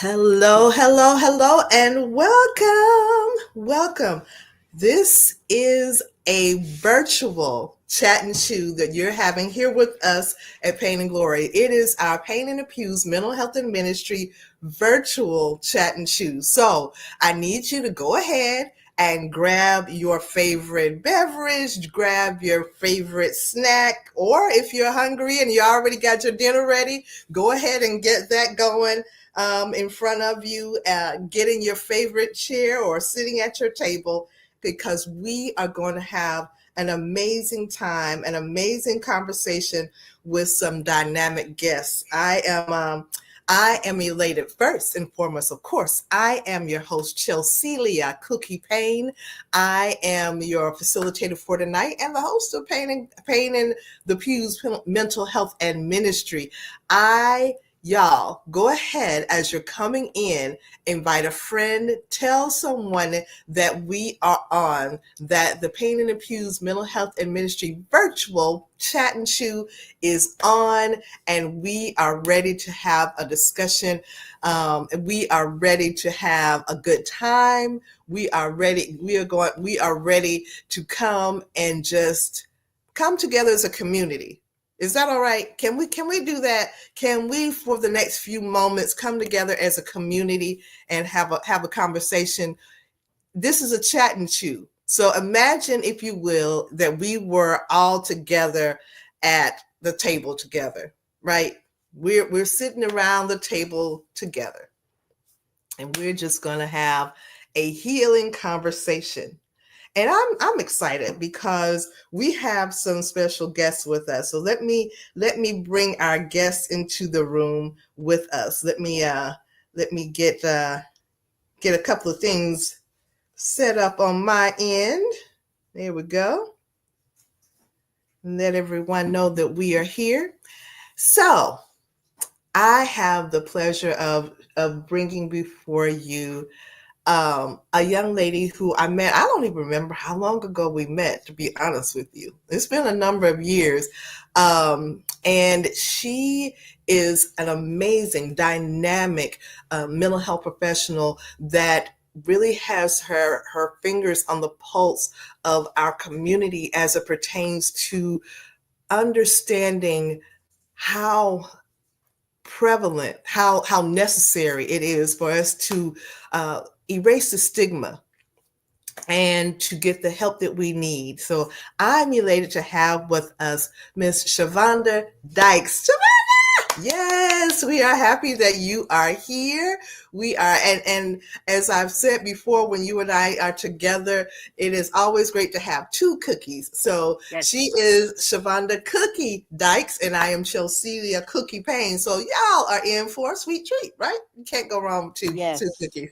Hello, hello, hello, and welcome. Welcome. This is a virtual chat and chew that you're having here with us at Pain and Glory. It is our Pain in the Pews Mental Health and Ministry virtual chat and chew. So I need you to go ahead and grab your favorite beverage, grab your favorite snack, or if you're hungry and you already got your dinner ready, go ahead and get that going in front of you, get in your favorite chair or sitting at your table, because we are going to have an amazing time, an amazing conversation with some dynamic guests. I am elated. First and foremost, of course, I am your host, Chelsea Cookie Payne. I am your facilitator for tonight and the host of Pain in the Pews Mental Health and Ministry. Y'all, go ahead as you're coming in, invite a friend, tell someone that we are on, that the Pain in the Pews Mental Health and Ministry virtual chat and chew is on, and we are ready to have a discussion. We are ready to have a good time. We are ready. We are ready to come and just come together as a community. Is that all right? Can we do that? Can we, for the next few moments, come together as a community and have a conversation? This is a chat and chew. So imagine, if you will, that we were all together at the table together, right? We're sitting around the table together, and we're just going to have a healing conversation. And I'm excited because we have some special guests with us. So let me bring our guests into the room with us. Let me get a couple of things set up on my end. There we go. Let everyone know that we are here. So I have the pleasure of bringing before you a young lady who I met. I don't even remember how long ago we met, to be honest with you. It's been a number of years. And she is an amazing, dynamic mental health professional that really has her fingers on the pulse of our community as it pertains to understanding how prevalent, how necessary it is for us to erase the stigma and to get the help that we need. So I'm elated to have with us Miss Shavonda Dykes. Yes, we are happy that you are here. We are, and as I've said before, when you and I are together, it is always great to have two cookies. So Yes. she is Shavonda Cookie Dykes, and I am Chelsea Cookie Payne. So y'all are in for a sweet treat, right? You can't go wrong with two Yes. cookies.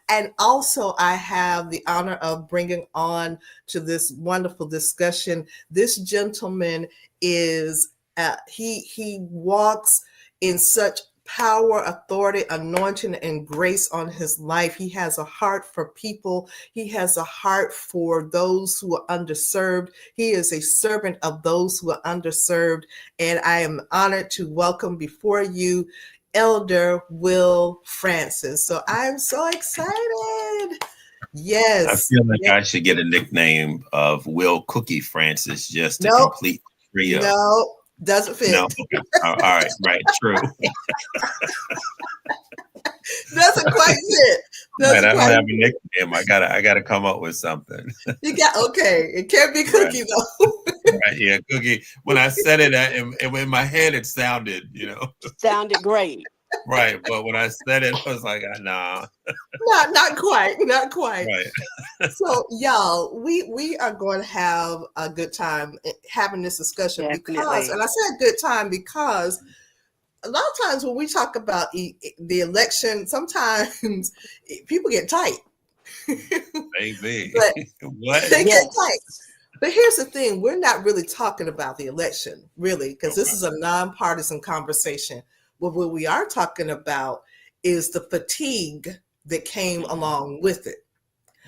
And also, I have the honor of bringing on to this wonderful discussion. This gentleman is he walks in such power, authority, anointing, and grace on his life. He has a heart for people. He has a heart for those who are underserved. He is a servant of those who are underserved. And I am honored to welcome before you Elder Will Francis. So I'm so excited. I Yes. feel like Yes. I should get a nickname of Will Cookie Francis just to Nope. complete the trio. No, doesn't fit. No, okay. All right, right, true. Doesn't quite fit. Right, I Doesn't don't quite have a fit. nickname. I gotta come up with something. You got okay. It can't be Right, cookie though. right, yeah, Cookie. When I said it, in my head, it sounded. Sounded great. Right. But when I said it, I was like, nah. Not quite. Not quite. Right. So y'all, we are going to have a good time having this discussion because, Definitely. and I said good time because a lot of times when we talk about the election, sometimes people get tight. Baby. But What? they get tight. Yes. But here's the thing, we're not really talking about the election, really, because this Okay. is a nonpartisan conversation. But what we are talking about is the fatigue that came Mhm. along with it.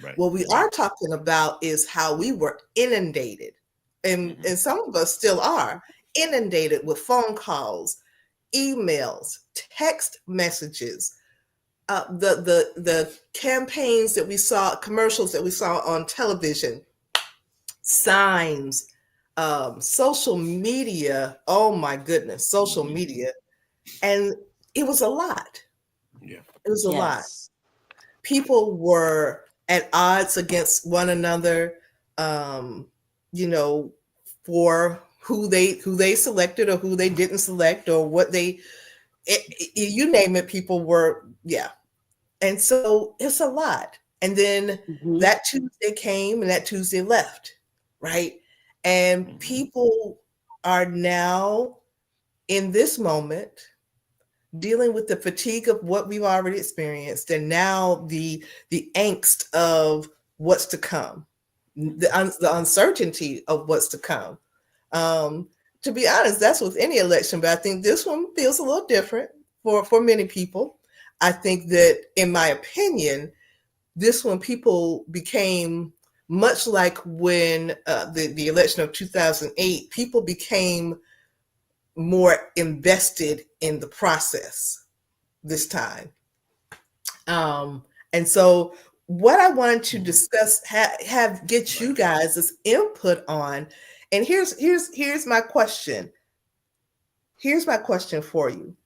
Right. What we are talking about is how we were inundated, and Mhm. some of us still are inundated with phone calls, emails, text messages, the campaigns that we saw, commercials that we saw on television, signs, social media. Oh my goodness, social media, and it was a lot. Yeah. It was a lot. Yes. People were at odds against one another. Um, you know, for who they selected or who they didn't select or what you name it. People were, yeah. And so it's a lot. And then Hmm. that Tuesday came and that Tuesday left, right? And Mhm. people are now in this moment dealing with the fatigue of what we've already experienced and now the angst of what's to come, the uncertainty of what's to come. Um, to be honest, that's with any election, but I think this one feels a little different for many people. I think that, in my opinion, this one people became much like when the election of 2008. People became more invested in the process this time. Um, and so, what I wanted to discuss, have get you guys' input on, and here's my question. Here's my question for you.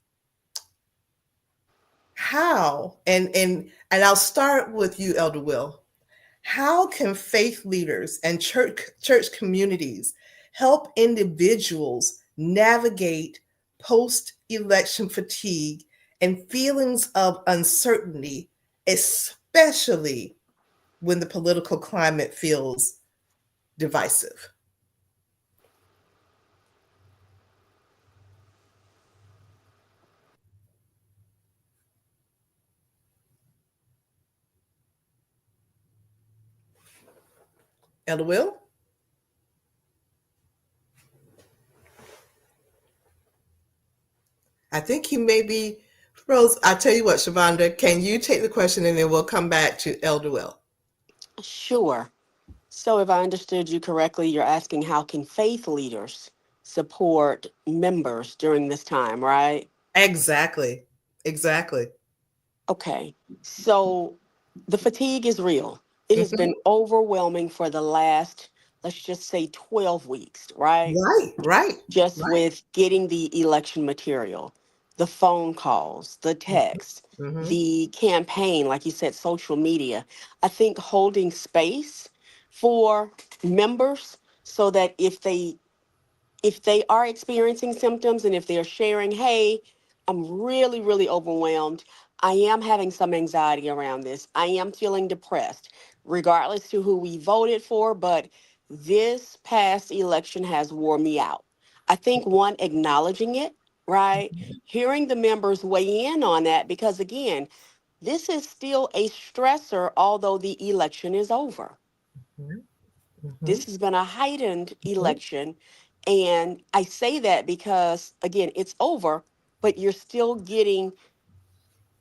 How, and I'll start with you, Elder Will. How can faith leaders and church communities help individuals navigate post-election fatigue and feelings of uncertainty, especially when the political climate feels divisive? Elder Will? I think he may be froze. I tell you what, Shavonda, can you take the question and then we'll come back to Elder Will? Sure. So, if I understood you correctly, you're asking how can faith leaders support members during this time, right? Exactly. Exactly. Okay. So, the fatigue is real. It has Mhm. been overwhelming for the last, let's just say, 12 weeks, right? Right, right, Just right. with getting the election material, the phone calls, the texts, Mm-hmm. the campaign, like you said, social media. I think holding space for members so that if they are experiencing symptoms and if they're sharing, hey, I'm really, really overwhelmed. I am having some anxiety around this. I am feeling depressed, regardless to who we voted for, but this past election has wore me out. I think one, acknowledging it, right? Hearing the members weigh in on that, because again, this is still a stressor, although the election is over. Mm-hmm. Mm-hmm. This has been a heightened Mm-hmm. election. And I say that because, again, it's over, but you're still getting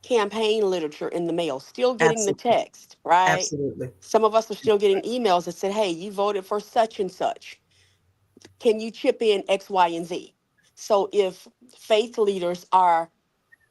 campaign literature in the mail, still getting the Absolutely. text, right? Absolutely. Some of us are still getting emails that said, hey, you voted for such and such. Can you chip in X, Y, and Z? So if faith leaders are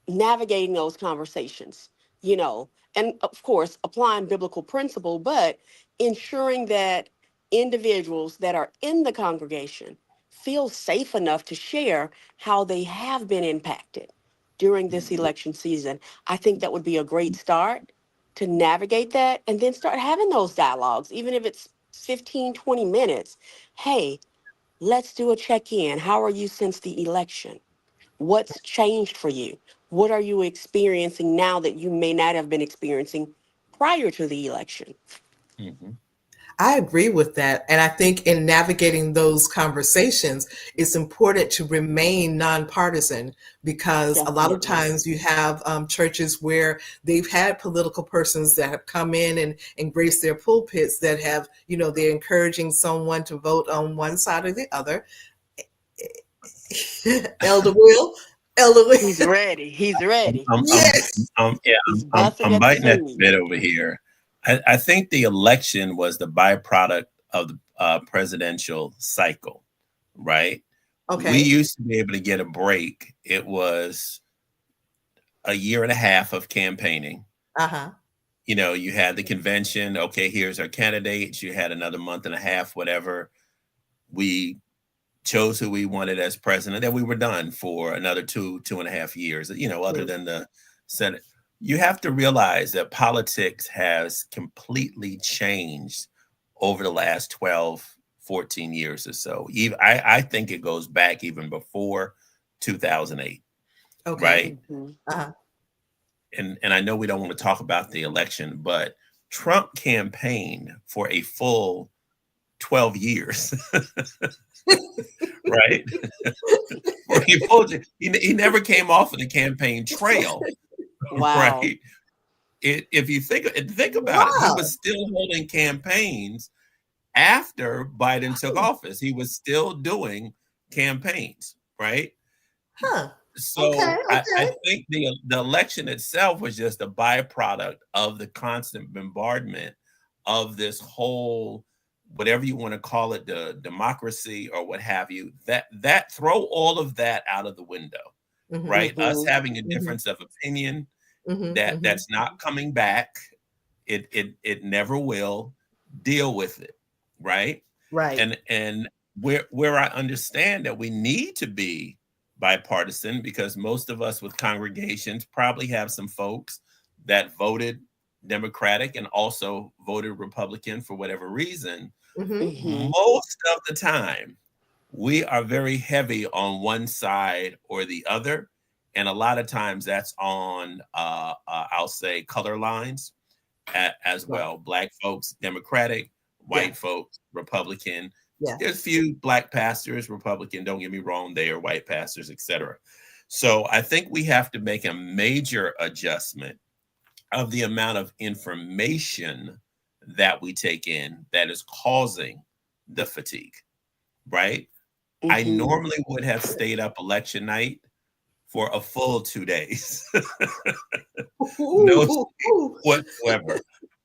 navigating those conversations, you know, and of course, applying biblical principle, but ensuring that individuals that are in the congregation feel safe enough to share how they have been impacted during this election season. I think that would be a great start to navigate that and then start having those dialogues, even if it's 15, 20 minutes. Hey, let's do a check in. How are you since the election? What's changed for you? What are you experiencing now that you may not have been experiencing prior to the election? Mhm. I agree with that. And I think in navigating those conversations, it's important to remain nonpartisan because a lot of Definitely. times you have churches where they've had political persons that have come in and graced their pulpits that have, they're encouraging someone to vote on one side or the other. Elder Will, Elder He's Will. ready. He's ready. Yes. Yeah, He's busting I'm at the biting at the seams. bit over here. I think the election was the byproduct of the presidential cycle, right? We Okay. used to be able to get a break. It was a year and a half of campaigning. Uh-huh. You had the convention. Okay, here's our candidates. You had another month and a half, whatever. We chose who we wanted as president, and we were done for another 2.5 years, other Yes. than the Senate. You have to realize that politics has completely changed over the last 12, 14 years or so. I think it goes back even before 2008, Okay. right? Mm-hmm. Uh-huh. And I know we don't want to talk about the election, but Trump campaigned for a full 12 years, right? He never came off of the campaign trail, Wow. right? If you think about it, he Wow. was still holding campaigns after Biden took office. He was still doing campaigns, right? Huh. Okay. So I Okay. think the election itself was just a byproduct of the constant bombardment of this whole, whatever you want to call it, the democracy or what have you. That throw all of that out of the window, Mm-hmm. right? Us Mm-hmm. having a Mm-hmm. difference of opinion, Mm-hmm. Mm-hmm. that's not coming back. It never will. Deal with it, right? Right. And where I understand that we need to be bipartisan, because most of us with congregations probably have some folks that voted Democratic and also voted Republican for whatever reason. Mm-hmm. Mm-hmm. Most of the time, we are very heavy on one side or the other. And a lot of times that's on, I'll say, color lines as Right. well. Black folks, Democratic; Yeah. white folks, Republican. Yeah. There's a few black pastors, Republican. Don't get me wrong; they are white pastors, etc. So I think we have to make a major adjustment of the amount of information that we take in that is causing the fatigue. Right? I Mm-hmm. normally would have stayed up election night for a full 2 days. No Ooh, ooh. whatsoever.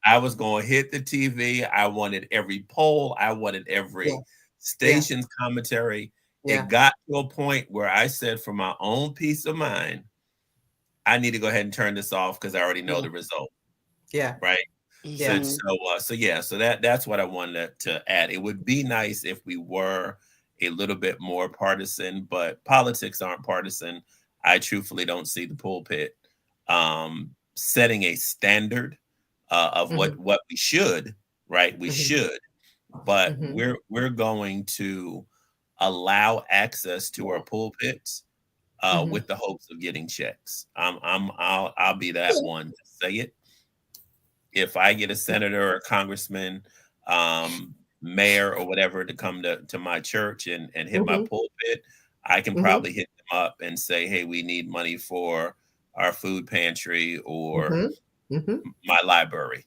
I was going to hit the TV. I wanted every poll. I wanted Yeah. every Yeah. station's commentary. Yeah. It got to a point where I said, for my own peace of mind, I need to go ahead and turn this off because I already know Yeah. the result, Yeah. right? So, Yeah. Mm-hmm. so yeah. So that's what I wanted to add. It would be nice if we were a little bit more partisan, but politics aren't partisan. I truthfully don't see the pulpit setting a standard of Mm-hmm. what we should, right? We Mm-hmm. should, but Mm-hmm. we're going to allow access to our pulpits Mm-hmm. with the hopes of getting checks. I'll be that one to say it. If I get a senator or a congressman, mayor or whatever to come to my church and hit my Mm-hmm. pulpit, I can Mm-hmm. probably hit them up and say, hey, we need money for our food pantry or Mm-hmm. Mm-hmm. my library.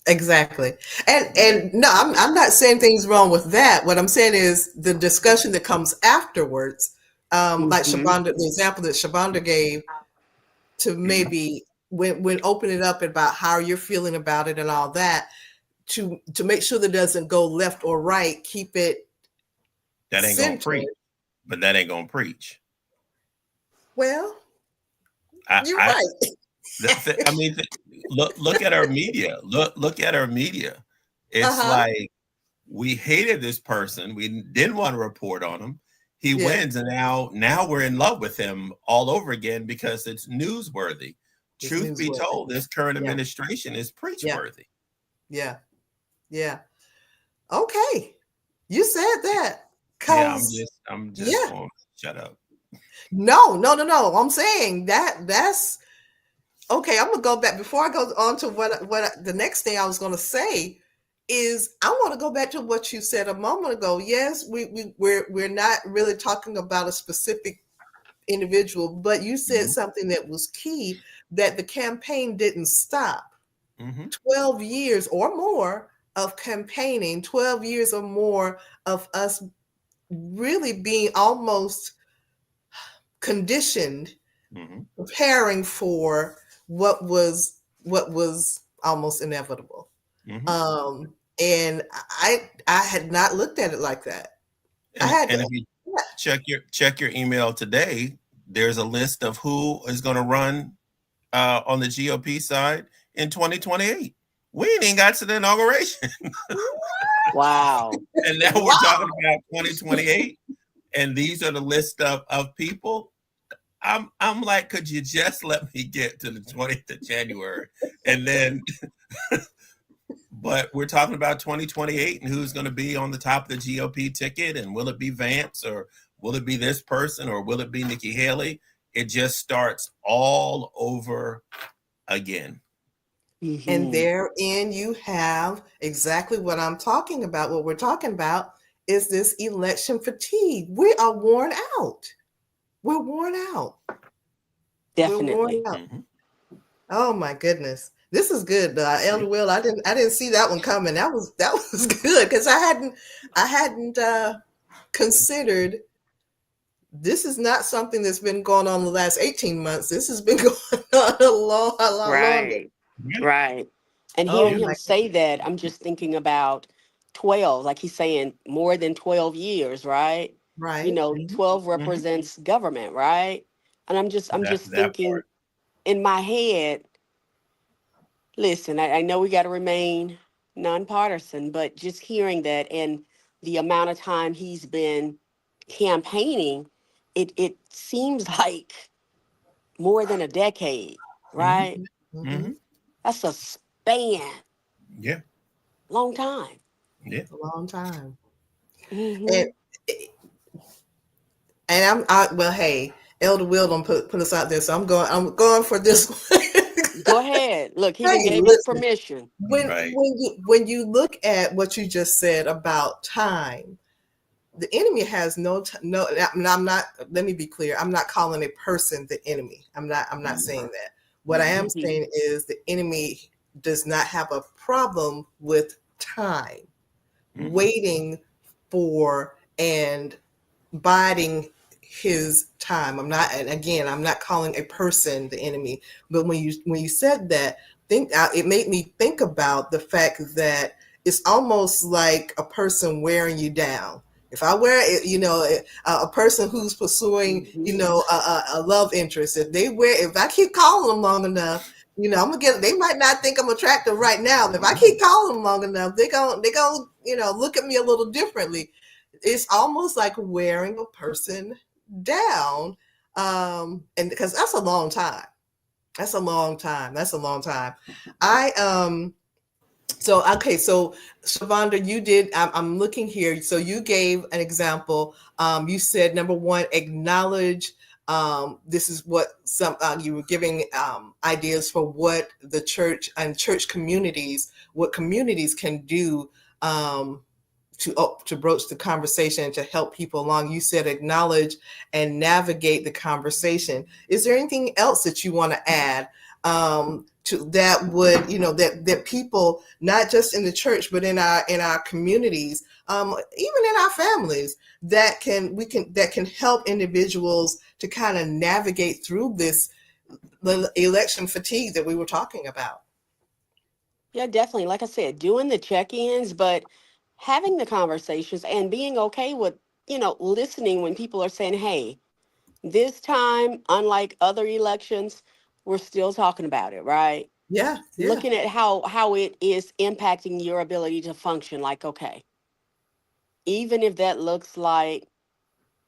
Exactly. And no, I'm not saying things wrong with that. What I'm saying is the discussion that comes afterwards, like Mm-hmm. Shabonda, the example that Shabonda gave, to maybe when open it up about how you're feeling about it and all that, to make sure that it doesn't go left or right, keep it That ain't gonna preach, centered. but that ain't gonna preach. Well, you're I right. I mean, look at our media. Look at our media. It's Uh-huh. like we hated this person. We didn't want to report on him. He Yeah. wins, and now we're in love with him all over again because it's newsworthy. It's Truth be newsworthy. told, this current Yeah. administration is preach Yeah. worthy. Yeah. Yeah. Okay. You said that. Yeah, Cause I'm just yeah. going to shut up. No. I'm saying that's okay. I'm gonna go back before I go on to the next thing I was gonna say is I want to go back to what you said a moment ago. Yes, we're not really talking about a specific individual, but you said Mhm, something that was key, that the campaign didn't stop. mhm, 12 years or more of campaigning, 12 years or more of us really being almost conditioned, mhm, preparing for what was almost inevitable. mhm. And I had not looked at it like that. I had And if you yeah. check your email today, there's a list of who is going to run on the GOP side in 2028. We ain't even got to the inauguration. Wow. And now we're talking Wow. about 2028. And these are the list of people. I'm like, could you just let me get to the 20th of January? And then but we're talking about 2028 and who's going to be on the top of the GOP ticket, and will it be Vance, or will it be this person, or will it be Nikki Haley? It just starts all over again. And Hmm. therein you have exactly what I'm talking about. What we're talking about is this election fatigue. We are worn out. We're worn out. We're worn Definitely. out. Mm-hmm. Oh my goodness. This is good. Elder Will, I didn't see that one coming. That was good because I hadn't considered this is not something that's been going on the last 18 months. This has been going on a lot longer. Right. Right. And Oh hearing Yeah. him my say that, I'm just thinking about 12, like he's saying more than 12 years, right? You right. know, 12 Mm-hmm. represents government, right? And I'm That just that thinking part. in my head, listen, I know we got to remain nonpartisan, but just hearing that and the amount of time he's been campaigning, it seems like more than a decade, Mm-hmm. right? Mm-hmm. Mm-hmm. That's a span, Yeah. long time. Yeah. A long time. And Hmm. well, hey, Elder Will don't put us out there, so I'm going for this one. Go ahead. Look, he done Hey, gave us listen. permission. When Right. when you when you look at what you just said about time, the enemy has no. I'm not. Let me be clear. I'm not calling a person the enemy. I'm not Mm-hmm. saying that. What I am Hmm. saying is the enemy does not have a problem with time, Mm-hmm. waiting for and biding his time. I'm not, and again, I'm not calling a person the enemy, but when you said that, it made me think about the fact that it's almost like a person wearing you down. If I wear it, a person who's pursuing, Hmm. a love interest, if I keep calling them long enough, I'm gonna get. They might not think I'm attractive right now, but if I keep calling them long enough, they gonna look at me a little differently. It's almost like wearing a person down, and because that's a long time. That's a long time. I so okay, so Shavonda, you did. I'm looking here. So you gave an example. You said number one, acknowledge. This is what you were giving ideas for what the church and church communities, what communities can do to broach the conversation, to help people along. You said acknowledge and navigate the conversation. Is there anything else that you want to add to that would that people, not just in the church but in our communities, even in our families, that can help individuals to kind of navigate through this election fatigue that we were talking about? Yeah, definitely. Like I said, doing the check-ins, but having the conversations and being okay with, listening when people are saying, hey, this time, unlike other elections, we're still talking about it, right? Yeah, yeah, Looking at how it is impacting your ability to function. Like, okay, even if that looks like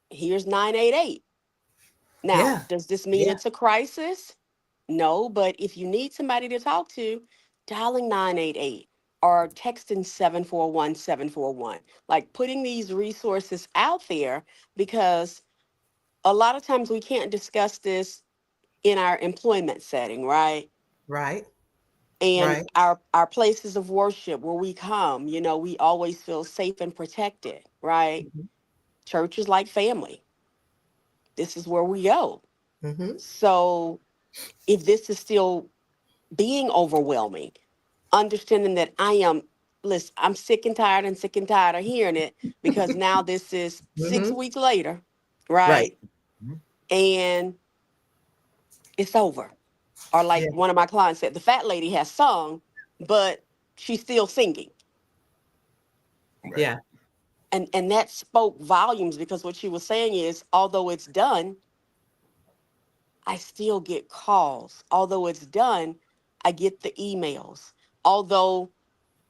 here's 988. Now, yeah, does this mean yeah. it's a crisis? No, but if you need somebody to talk to, dialing 988 or texting 741 741, like putting these resources out there, because a lot of times we can't discuss this in our employment setting, right? Right, And right. our places of worship where we come, we always feel safe and protected, right? Mhm. Church is like family. This is where we go. Mhm. So if this is still being overwhelming, understanding that listen, I'm sick and tired of hearing it, because now this is six Mhm. weeks later, Right. right? Mhm. And it's over. Or like Yeah. one of my clients said, the fat lady has sung, but she's still singing. Right. Yeah. And that spoke volumes, because what she was saying is, although it's done, I still get calls. Although it's done, I get the emails. Although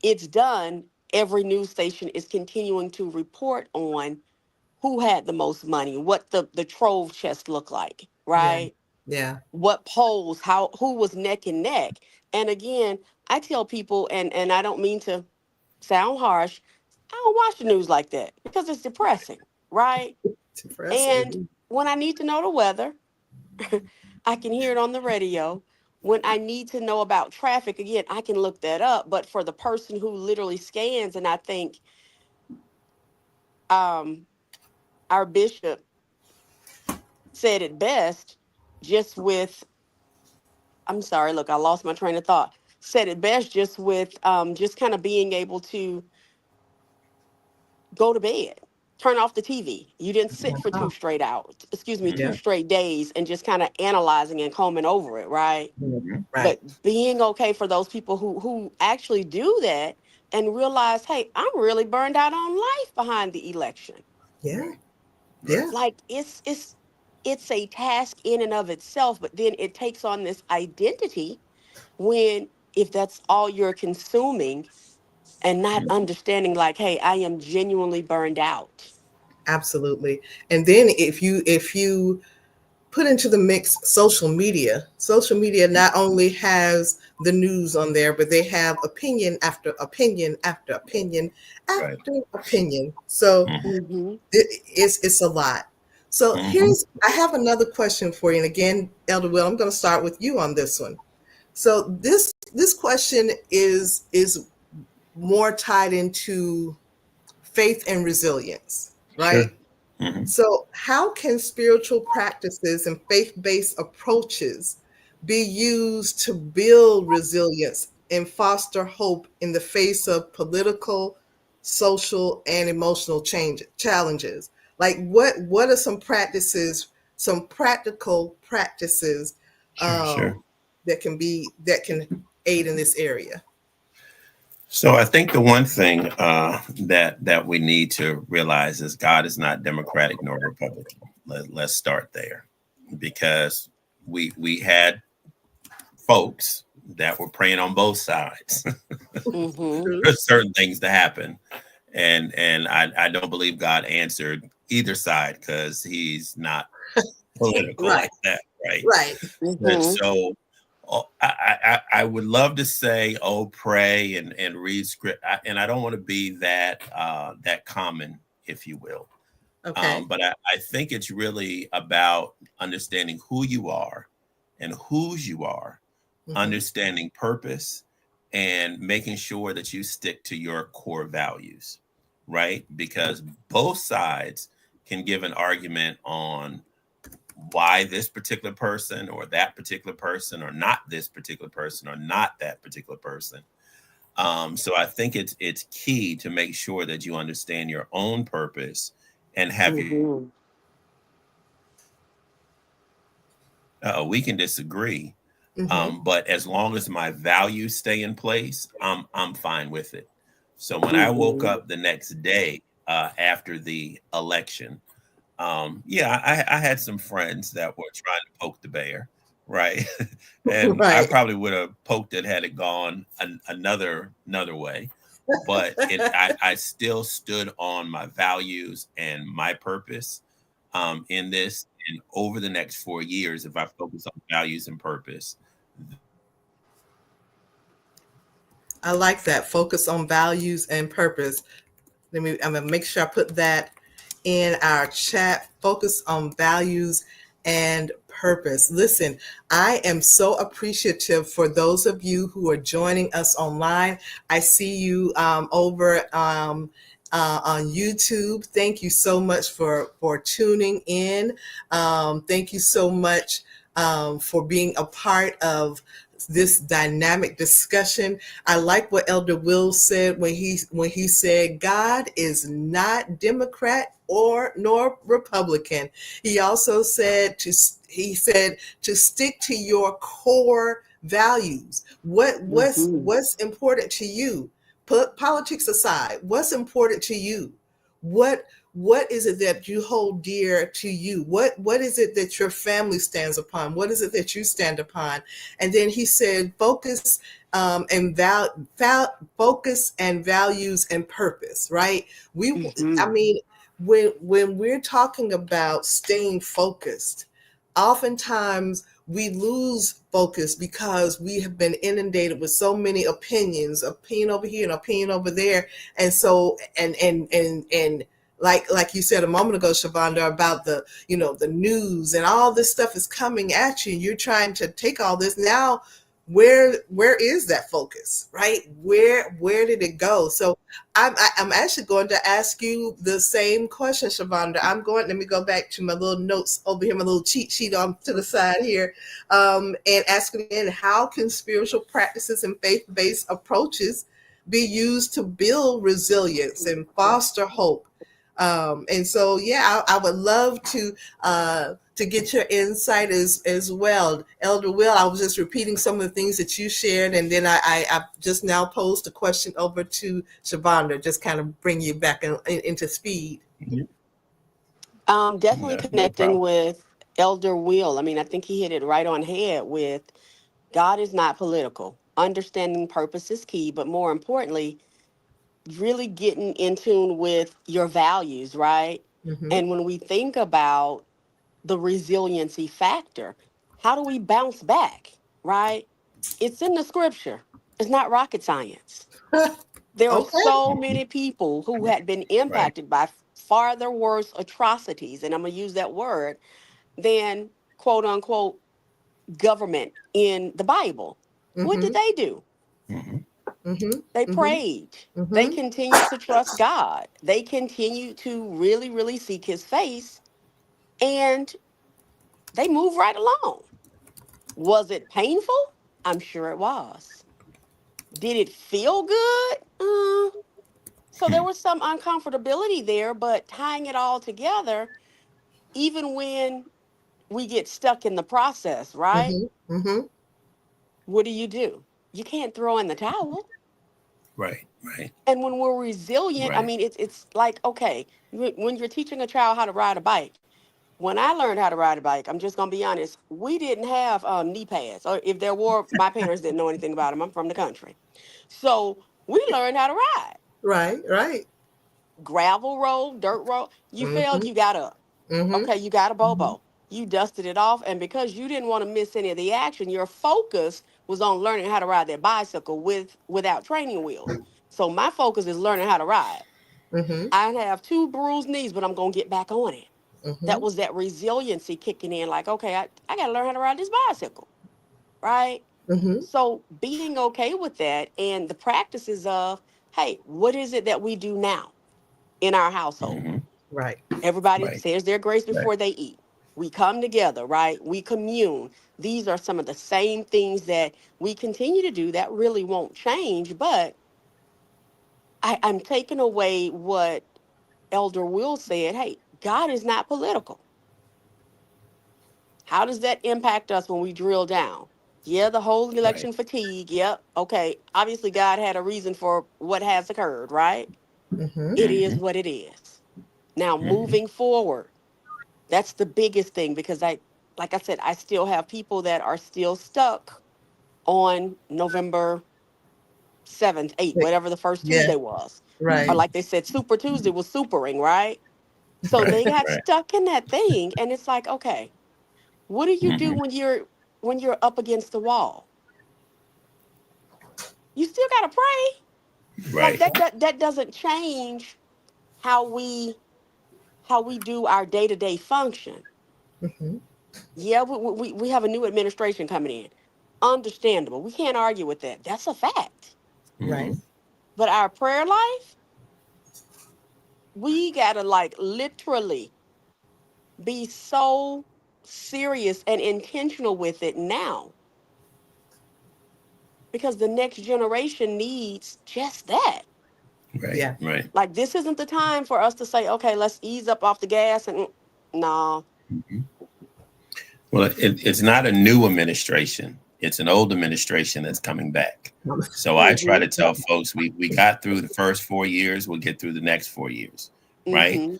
it's done, every news station is continuing to report on who had the most money, what the trove chest looked like, Yeah. right? Yeah. What polls, how who was neck and neck. And again, I tell people, and I don't mean to sound harsh, I don't watch the news like that because it's depressing, right? And Depressing. when I need to know the weather, I can hear it on the radio. When I need to know about traffic, again, I can look that up. But for the person who literally scans, and I think um, our bishop said it best, just with, I'm sorry, look, I lost my train of thought. Said it best just with just kind of being able to go to bed, turn off the TV. You didn't sit for Oh, Yeah. two yeah. straight days and just kind of analyzing and combing over it, right? Mhm. Right. But being okay for those people who actually do that and realize, hey, I'm really burned out on life behind the election. Yeah. Right. Right. Yeah. Like it's a task in and of itself, but then it takes on this identity when if that's all you're consuming and not understanding like, hey, I am genuinely burned out. Absolutely. And then if you put into the mix social media not only has the news on there, but they have opinion after opinion after opinion Right. after opinion. So Mhm. Mm-hmm. it's a lot. So Mhm. I have another question for you. And again, Elder Will, I'm going to start with you on this one. So this question is more tied into faith and resilience, right? Sure. Mhm. So, how can spiritual practices and faith based approaches be used to build resilience and foster hope in the face of political, social, and emotional challenges? Like, what are some practices, some practical practices Sure. Sure. that can aid in this area? So I think the one thing that we need to realize is God is not Democratic nor Republican. Let's start there, because we had folks that were praying on both sides Mm-hmm. True. for certain things to happen, and I don't believe God answered either side because He's not political Right. like that, right? Right. And Mm-hmm. so I would love to say, oh, pray and read script, and I don't want to be that common, if you will. Okay. But I think it's really about understanding who you are and whose you are, Hmm. understanding purpose, and making sure that you stick to your core values, right? Because both sides can give an argument on why this particular person or that particular person or not this particular person or not that particular person. So I think it's key to make sure that you understand your own purpose and have your. Mm-hmm. We can disagree, Hmm. but as long as my values stay in place, I'm fine with it. So when I woke Mm-hmm. up the next day after the election, yeah, I had some friends that were trying to poke the bear, right? And I Right. probably would have poked it had it gone another way. But I still stood on my values and my purpose in this. And over the next 4 years, if I focus on values and purpose, I like that. Focus on values and purpose. I'm gonna make sure I put that in our chat. Focus on values and purpose. Listen, I am so appreciative for those of you who are joining us online. I see you over on YouTube. Thank you so much for tuning in. Thank you so much for being a part of this dynamic discussion. I like what Elder Will said when he said God is not Democrat or nor Republican. He also said to stick to your core values. Mm-hmm. What's important to you? Put politics aside. What's important to you? What what is it that you hold dear to you? What is it that your family stands upon? What is it that you stand upon? And then he said, focus focus and values and purpose. Right? I Mm-hmm. mean, when we're talking about staying focused, oftentimes we lose focus because we have been inundated with so many opinions, opinion over here and opinion over there, and so and like you said a moment ago, Shavonda, about the news and all this stuff is coming at you, and you're trying to take all this now. Where is that focus, right? Where did it go? So I'm actually going to ask you the same question, Shavonda. Let me go back to my little notes over here, my little cheat sheet on to the side here, and ask again, how can spiritual practices and faith-based approaches be used to build resilience and foster hope? And so, yeah, I would love to get your insight as well. Elder Will, I was just repeating some of the things that you shared, and then I just now posed a question over to Shavonda, just kind of bring you back into speed. Definitely No connecting problem. with Elder Will. I mean, I think he hit it right on head with God is not political. Understanding purpose is key, but more importantly, really getting in tune with your values, right? Mm-hmm. And when we think about the resiliency factor, how do we bounce back, right? It's in the scripture. It's not rocket science. There are Okay. so Mhm. many people who had been Right. impacted by farther worse atrocities, and I'm going to use that word, than quote unquote government in the Bible. What did Mm-hmm. they do? Mhm. They Mm-hmm. Mm-hmm. prayed. They Mm-hmm. continued to trust God. They continued to really, really seek his face, and they moved right along. Was it painful? I'm sure it was. Did it feel good? So there Hmm. was some uncomfortability there, but tying it all together, even when we get stuck in the process, right? Mm-hmm. Mm-hmm. What do? You can't throw in the towel. Right. Right. And when we're resilient, I Right. mean, it's like, okay, when you're teaching a child how to ride a bike, when I learned how to ride a bike, I'm just gonna be honest, we didn't have knee pads, or if there were, my parents didn't know anything about them. I'm from the country, so we learned how to ride Right. Right. gravel road, dirt road. You failed, Mm-hmm. you got up. Mm-hmm. Okay, you got a Mm-hmm. bobo. You dusted it off, and because you didn't want to miss any of the action, your focus was on learning how to ride that bicycle without training wheels. So my focus is learning how to ride. Mm-hmm. I have two bruised knees, but I'm gonna get back on it. That Mm-hmm. was that resiliency kicking in, like, okay, I gotta learn how to ride this bicycle, right? Mm-hmm. So being okay with that and the practices of, hey, what is it that we do now in our household? Hmm. Right. Everybody Right. says their grace Right. before they eat. We come together, right? We commune. These are some of the same things that we continue to do that really won't change. But I'm taking away what Elder Will said. Hey, God is not political. How does that impact us when we drill down? Yeah, the whole Right. election fatigue. Yep. Okay. Obviously, God had a reason for what has occurred, right? Mm-hmm. It is Hmm. what it is. Now, Hmm. moving forward, that's the biggest thing because like I said, I still have people that are still stuck on November 7th, 8th, whatever the first Yeah. Tuesday was. Or Right. like they said, Super Tuesday was supering, right? So Right. they got Right. stuck in that thing. And it's like, okay, what do you do Hmm. when you're up against the wall? You still gotta pray. Like Right. that doesn't change how we do our day-to-day function. Mm-hmm. Yeah, we have a new administration coming in. Understandable. We can't argue with that. That's a fact. Right. Hmm. But our prayer life, we gotta like literally be so serious and intentional with it now because the next generation needs just that. Right. Yeah. Right. Like this isn't the time for us to say, okay, let's ease up off the gas and no. Mhm. Well, it's not a new administration. It's an old administration that's coming back. So I try Mm-hmm. to tell folks we got through the first 4 years, we'll get through the next 4 years, right? Mm-hmm.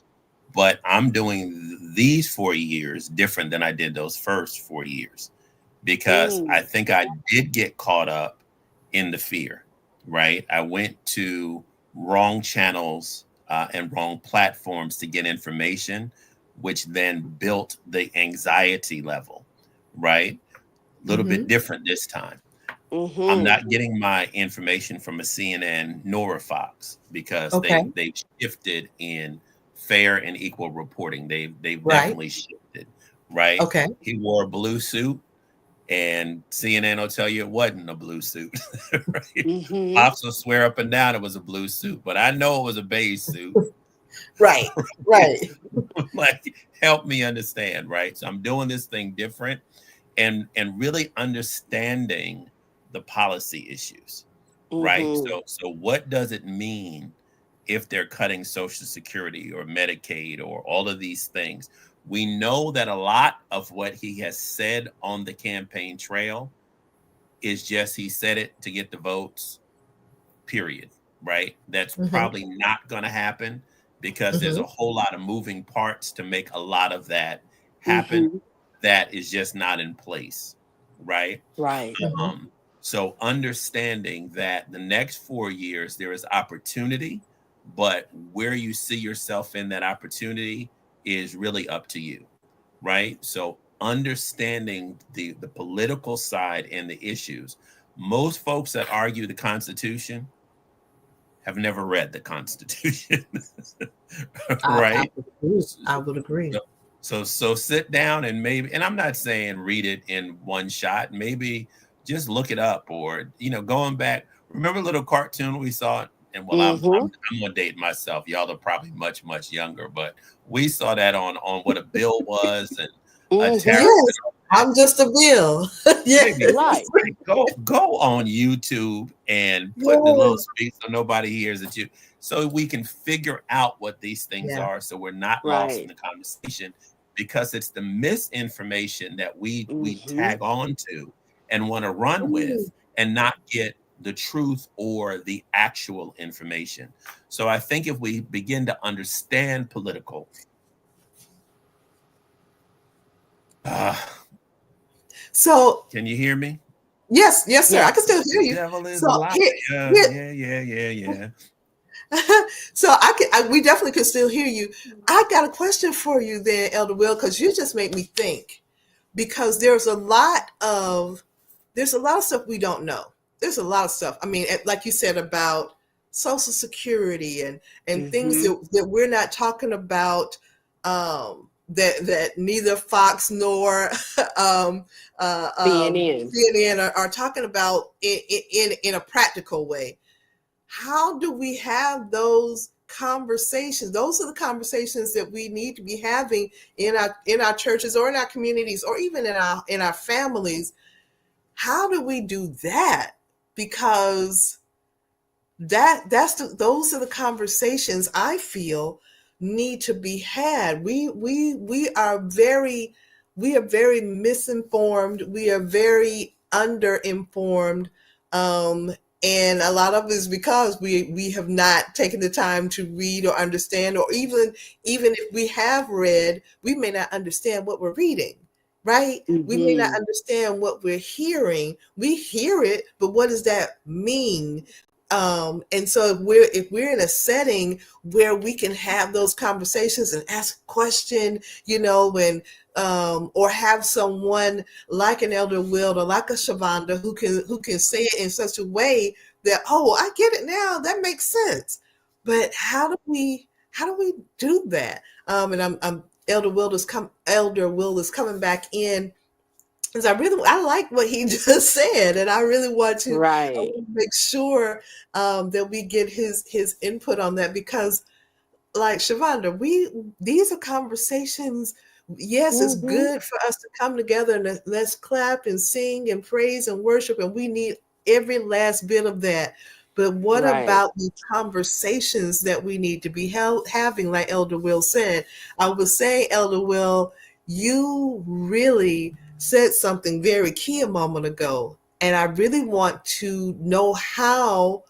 but I'm doing these 4 years different than I did those first 4 years because I Mm. think I did get caught up in the fear, right? I went to wrong channels and wrong platforms to get information, which then built the anxiety level, right? A little bit Mm-hmm. different this time. I'm Mm-hmm. not getting my information from a CNN nor a Fox because Okay. they've shifted in fair and equal reporting. They've Right. definitely shifted, right? Okay. He wore a blue suit, and CNN will tell you it wasn't a blue suit. Right? Mm-hmm. Pops will swear up and down it was a blue suit, but I know it was a beige suit. Right. Right. Like, help me understand, right? So I'm doing this thing different and really understanding the policy issues, right? Mm-hmm. So what does it mean if they're cutting Social Security or Medicaid or all of these things? We know that a lot of what he has said on the campaign trail is just he said it to get the votes, period, right? That's Mm-hmm. probably not going to happen because there's Mm-hmm. a whole lot of moving parts to make a lot of that happen Mm-hmm. that is just not in place, right? Right. Mm-hmm. So understanding that the next 4 years there is opportunity, but where you see yourself in that opportunity is really up to you, right? So understanding the political side and the issues. Most folks that argue the Constitution have never read the Constitution, I right? would agree. I would agree. So sit down and maybe, and I'm not saying read it in one shot, maybe just look it up or going back. Remember a little cartoon we saw? And well, Mm-hmm. I'm gonna date myself. Y'all are probably much younger, but we saw that on what a bill was and a Mm-hmm. tariff Yes. and all that. I'm just a bill. Maybe Yes. Right. go on YouTube and put the little Yes. speech so nobody hears it you so we can figure out what these things Yeah. are so we're not lost in Right. the conversation because it's the misinformation that we Mm-hmm. tag on to and want to run Ooh. with and not get the truth or the actual information. So I think if we begin to understand political uh, So can you hear me? yes, yes, sir. I can Yes. still The hear you. devil is So a here, liar. here Yeah. so we definitely can still hear you. I got a question for you then, Elder Will, because you just make me think. Because there's a lot of stuff we don't know. There's a lot of stuff. I mean, like you said about Social Security and things Mm-hmm. that we're not talking about, that neither Fox nor CNN. CNN are talking about in a practical way. How do we have those conversations? Those are the conversations that we need to be having in our churches or in our communities or even in our families. How do we do that? Because those are the conversations I feel need to be had. We are very misinformed. We are very underinformed, um, and a lot of it is because we have not taken the time to read or understand, or even if we have read, we may not understand what we're reading. Right? We may not Mm-hmm. understand what we're hearing. We hear it, but what does that mean? And so if we're in a setting where we can have those conversations and ask a question, when or have someone like an Elder Will or like a Shavonda who can say it in such a way that, oh, I get it now, that makes sense. But how do we do that? And I'm Elder Will is coming back in because I like what he just said, and I really Right. want to make sure that we get his input on that because, like Shavonda, these are conversations. Yes, it's Mm-hmm. good for us to come together and let's clap and sing and praise and worship, and we need every last bit of that. But what Right. about the conversations that we need to be having, like Elder Will said? I was saying, Elder Will, you really said something very key a moment ago, and I really want to know how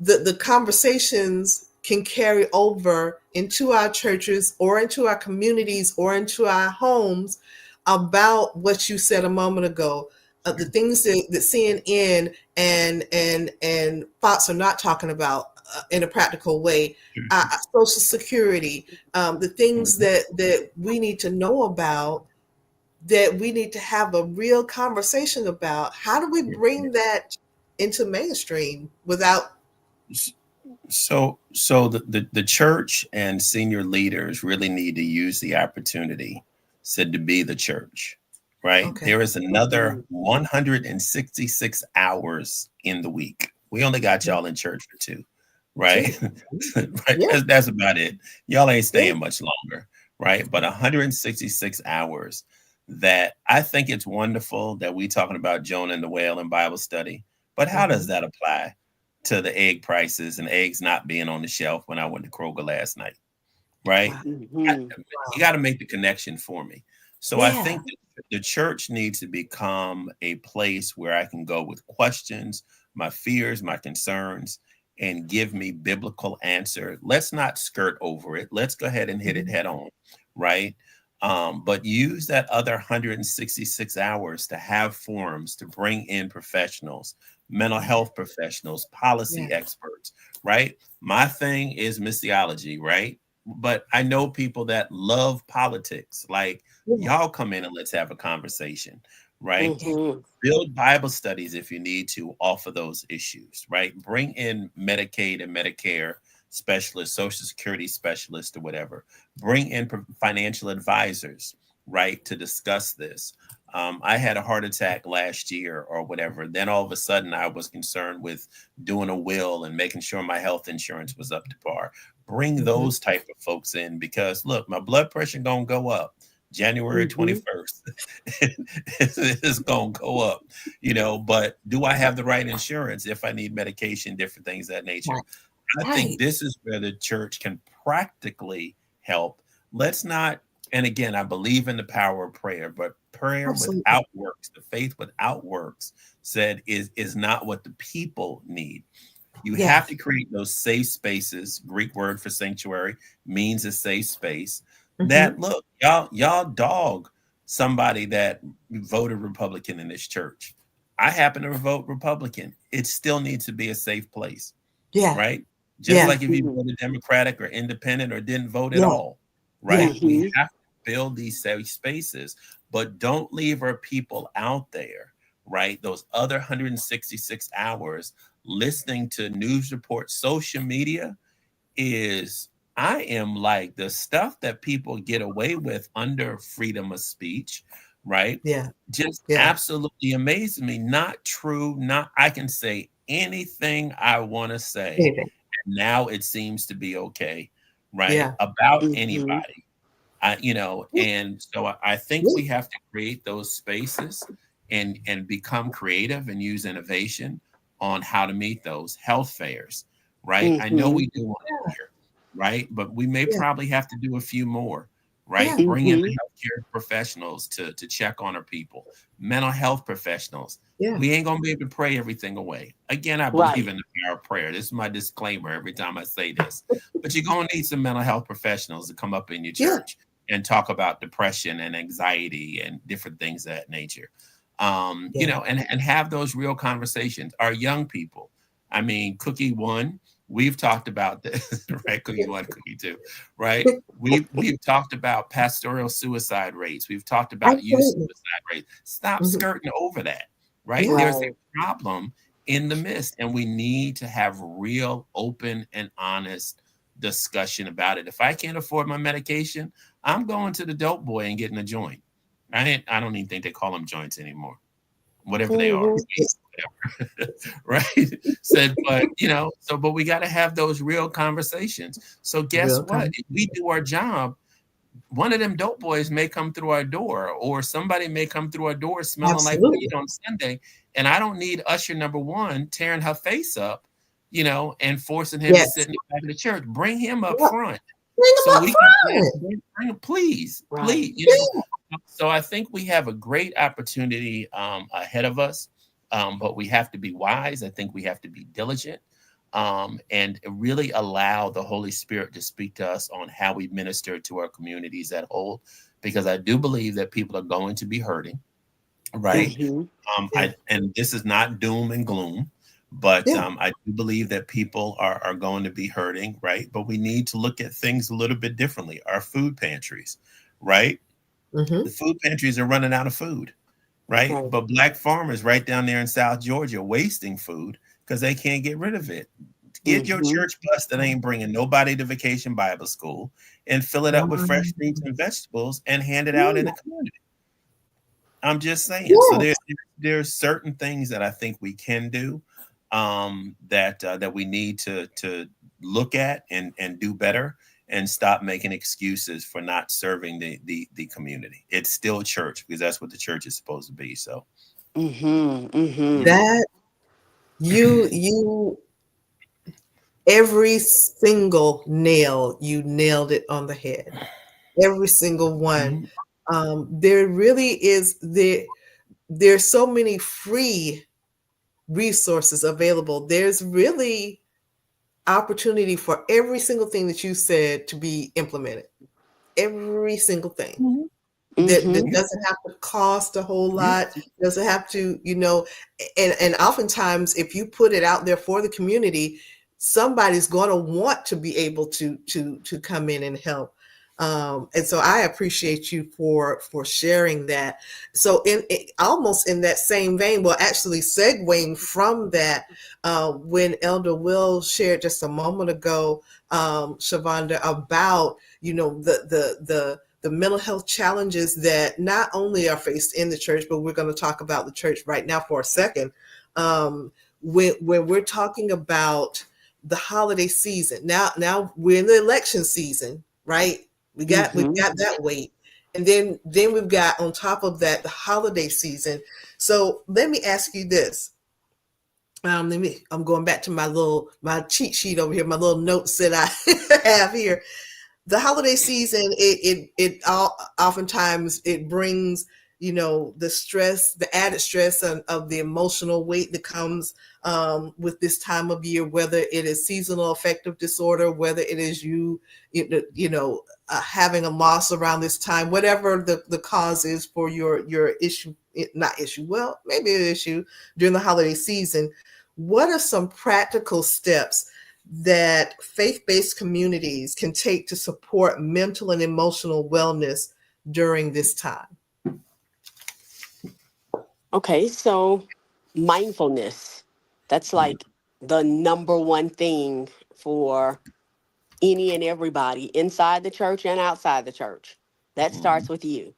the conversations can carry over into our churches or into our communities or into our homes about what you said a moment ago. The things that CNN and Fox are not talking about in a practical way. Social Security, the things that we need to know about, that we need to have a real conversation about. How do we bring that into mainstream without? So the church and senior leaders really need to use the opportunity said to be the church, right? Okay. There is another 166 hours in the week. We only got y'all in church for 2, right? Right. Yeah. That's about it. Y'all ain't Yeah. staying much longer, right? But 166 hours that I think it's wonderful that we talking about Jonah and the whale in Bible study. But how does that apply to the egg prices and eggs not being on the shelf when I went to Kroger last night, right? Wow. You got to make the connection for me. So I Yeah. think the church needs to become a place where I can go with questions, my fears, my concerns, and give me biblical answer. Let's not skirt over it. Let's go ahead and hit it head on, right? But use that other 166 hours to have forums, to bring in professionals, mental health professionals, policy Yeah. experts, right? My thing is missiology, right? But I know people that love politics. Like, Yeah. y'all come in and let's have a conversation, right? Mm-hmm. Build Bible studies if you need to offer those issues, right? Bring in Medicaid and Medicare specialists, Social Security specialists, or whatever. Bring in financial advisors, right, to discuss this. I had a heart attack last year or whatever. Then all of a sudden, I was concerned with doing a will and making sure my health insurance was up to par. Bring those type of folks in because look, my blood pressure gonna go up. January 21st, it's gonna go up, but do I have the right insurance if I need medication, different things of that nature? I think Right. this is where the church can practically help. Let's not, and again, I believe in the power of prayer, but prayer Absolutely. without works, the faith without works said is not what the people need. You have Yes. to create those safe spaces. Greek word for sanctuary means a safe space. That Mm-hmm. look, y'all dog somebody that voted Republican in this church. I happen to vote Republican. It still needs to be a safe place, Yeah. right? Just Yeah. like if you voted Democratic or Independent or didn't vote at Yeah. all, Yeah. right? We have to build these safe spaces, but don't leave our people out there, right? Those other 166 hours listening to news reports, social media is, I am like, the stuff that people get away with under freedom of speech, right? Yeah. Just Yeah. absolutely amazes me. Not true. Not, I can say anything I want to say. David. And now it seems to be okay, right? Yeah. About Mm-hmm. anybody. And so I think Yeah. we have to create those spaces and become creative and use innovation on how to meet those health fairs, right? I know Mm-hmm. we do one here, right? But we may Yeah. probably have to do a few more, right? Yeah. Bring in Mm-hmm. the healthcare professionals to check on our people, mental health professionals. Yeah. We ain't gonna be able to pray everything away. Again, I believe Right. in the power of prayer. This is my disclaimer every time I say this. But you're gonna need some mental health professionals to come up in your Yeah. church and talk about depression and anxiety and different things of that nature. Yeah. And have those real conversations. Our young people, I mean, Cookie One, we've talked about this, right? Cookie One, Cookie Two, right? We've talked about pastoral suicide rates. We've talked about youth Absolutely. suicide rates. Stop Mhm. skirting over that, right? Yeah. There's a Right. problem in the midst, and we need to have real, open, and honest discussion about it. If I can't afford my medication, I'm going to the dope boy and getting a joint. I don't even think they call them joints anymore, whatever they are. Mm-hmm. It's Right? Said, but but we got to have those real conversations. So guess real what? time. If we do our job, one of them dope boys may come through our door, or somebody may come through our door smelling like weed Absolutely. on Sunday. And I don't need usher number one tearing her face up, and forcing him to Yes. sit in the back of the church. Bring him up Yeah. front Bring so them up we can front. bring him, please, Right. please. Yeah. So I think we have a great opportunity ahead of us, but we have to be wise. I think we have to be diligent. and really allow the Holy Spirit to speak to us on how we minister to our communities at whole, because I do believe that people are going to be hurting, right? Mm-hmm. Yeah. I and this is not doom and gloom, but Yeah. I do believe that people are going to be hurting, right? But we need to look at things a little bit differently. Our food pantries, right? Mm-hmm. The food pantries are running out of food, right? Right. But black farmers right down there in South Georgia wasting food because they can't get rid of it. Get your Mm-hmm. church bus that ain't bringing nobody to Vacation Bible School and fill it up with fresh fruits and vegetables and hand it out in the Yeah. community. I'm just saying. So Yes. there's certain things that I think we can do, that we need to look at and do better, and stop making excuses for not serving the community. It's still church, because that's what the church is supposed to be. So Mm-hmm. you Mm-hmm. know. That you every single nail, you nailed it on the head. Every single one. Mhm. There really is there's so many free resources available. There's really opportunity for every single thing that you said to be implemented. Every single thing. Mhm. That Mm-hmm. Yeah. doesn't have to cost a whole Yeah. lot, doesn't have to, and oftentimes if you put it out there for the community, somebody's going to want to be able to come in and help. And so I appreciate you for sharing that. So almost in that same vein, well, actually segueing from that, when Elder Will shared just a moment ago, Shavonda, about the mental health challenges that not only are faced in the church, but we're going to talk about the church right now for a second. When we're talking about the holiday season, now we're in the election season, right? Mm-hmm. We got that weight, and then we've got on top of that the holiday season. So let me ask you this. I'm going back to my cheat sheet over here, my little notes that I have here. The holiday season, oftentimes it brings, the stress, the added stress of the emotional weight that comes with this time of year, whether it is seasonal affective disorder, whether it is having a loss around this time, whatever the cause is for your issue, not issue, well, maybe an issue during the holiday season. What are some practical steps that faith-based communities can take to support mental and emotional wellness during this time? Okay, so mindfulness. That's like the number one thing for any and everybody inside the church and outside the church. That Mhm. starts with you.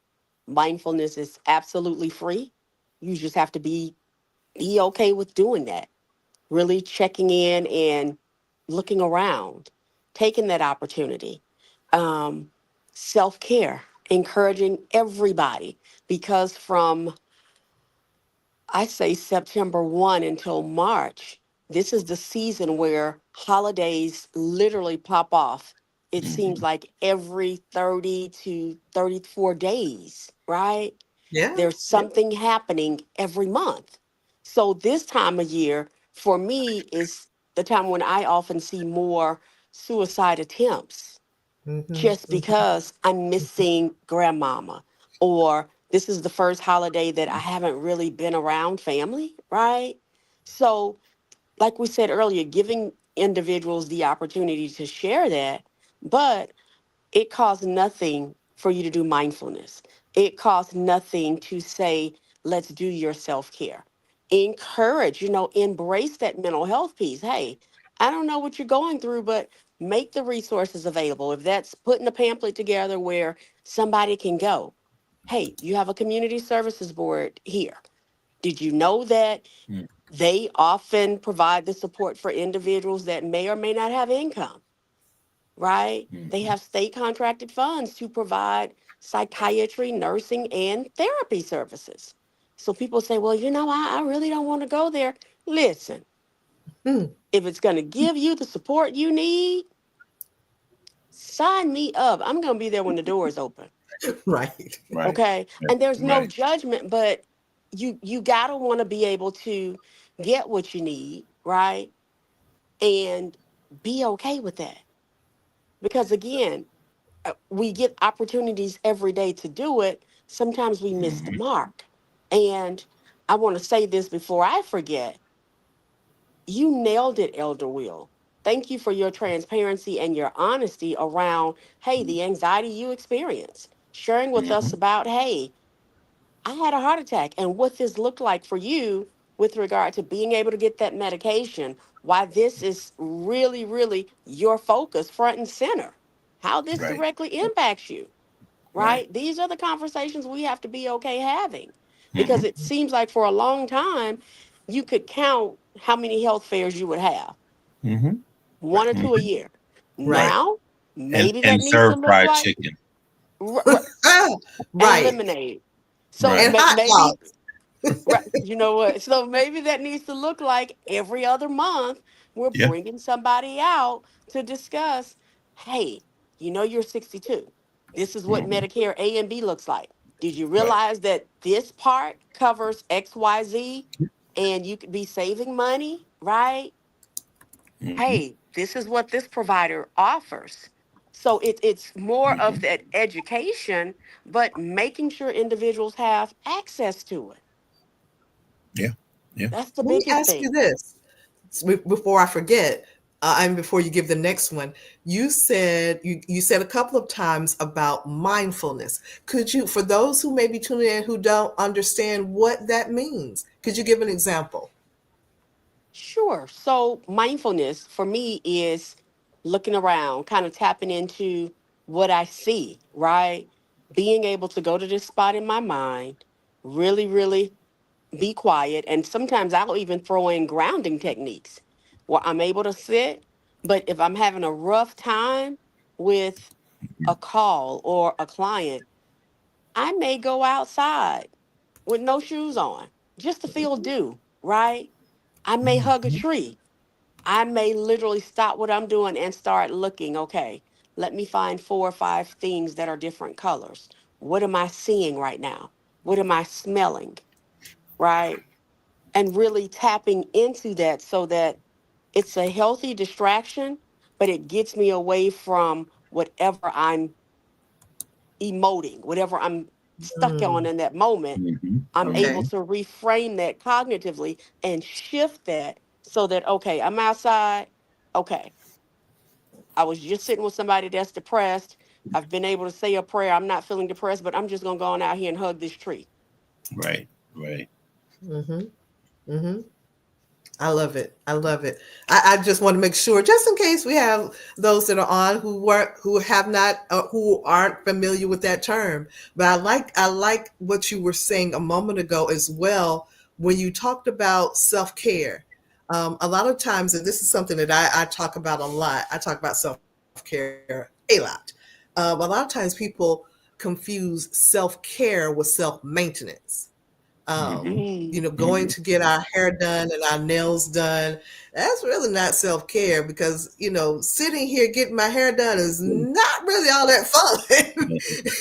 Mindfulness is absolutely free. You just have to be okay with doing that. Really checking in and looking around, taking that opportunity. Um, Self care, encouraging everybody, because from I say September 1 until March, this is the season where holidays literally pop off. It seems Mhm. like every 30 to 34 days, right? Yeah, There's yeah. something happening every month. So this time of year for me is the time when I often see more suicide attempts, Mm-hmm, just mm-hmm. because I'm missing grandmama, or this is the first holiday that I haven't really been around family, right? So, like we said earlier, giving individuals the opportunity to share that, but it costs nothing for you to do mindfulness. It costs nothing to say, let's do your self care. Encourage, embrace that mental health piece. Hey, I don't know what you're going through, but make the resources available. If that's putting a pamphlet together where somebody can go, hey, you have a community services board here. Did you know that Mhm. they often provide the support for individuals that may or may not have income? Right? They Mhm. have state contracted funds to provide psychiatry, nursing, and therapy services. So people say, well, I really don't want to go there. Listen, Mm. if it's going to give you the support you need, sign me up. I'm going to be there when the doors open. Right. Right. Okay. Right. And there's no Right. judgment, but you gotta want to be able to get what you need, right? and be okay with that. Because again, we get opportunities every day to do it. Sometimes we miss the Mhm. mark. And I want to say this before I forget, you nailed it, Elder Will. Thank you for your transparency and your honesty around, hey, the anxiety you experience, sharing with us Mhm. about, hey, I had a heart attack and what this looked like for you with regard to being able to get that medication, why this is really, really your focus front and center, how this Right. directly impacts you, Right. right? These are the conversations we have to be okay having because Mhm. it seems like for a long time, you could count how many health fairs you would have, Mhm. one or two a Mhm. year. Right. Right. Now, maybe that And needs to serve look fried like chicken. Ah, and right. lemonade. So Right. And hot maybe, dogs. right, you know what? So maybe that needs to look like every other month we're Yeah. bringing somebody out to discuss, hey, you know you're 62. This is what Mhm. Medicare A and B looks like. Did you Right. realize that this part covers XYZ and you could be saving money, right? Mhm. Hey, this is what this provider offers. So it's more of Mhm. that education, but making sure individuals have access to it. Yeah. Yeah. That's the Let me biggest ask you thing. this before I forget, and before you give the next one. You said a couple of times about mindfulness. Could you, for those who may be tuning in who don't understand what that means, could you give an example? Sure. So mindfulness for me is looking around, kind of tapping into what I see, right? Being able to go to this spot in my mind, really, really be quiet. And sometimes I'll even throw in grounding techniques where I'm able to sit. But if I'm having a rough time with a call or a client, I may go outside with no shoes on just to feel dew, right? I may hug a Mhm. tree. I may literally stop what I'm doing and start looking. Okay, let me find 4 or 5 things that are different colors. What am I seeing right now? What am I smelling? Right? And really tapping into that so that it's a healthy distraction, but it gets me away from whatever I'm emoting, whatever I'm stuck on Mm, in that moment. Mhm. I'm able okay. Mhm. to reframe that cognitively and shift that so that, okay, I'm outside. Okay, I was just sitting with somebody that's depressed. I've been able to say a prayer. I'm not feeling depressed, but I'm just going to go on out here and hug this tree. Right. Right. Mm-hmm. Mm-hmm. I love it. I love it. I just want to make sure, just in case we have those that are on who have not who aren't familiar with that term. But I like what you were saying a moment ago as well when you talked about self care. A lot of times, and this is something that I talk about a lot. I talk about self care a lot. A lot of times people confuse self care with self maintenance. Mhm. Going Mhm. to get our hair done and our nails done, that's really not self care because, sitting here getting my hair done is not really all that fun.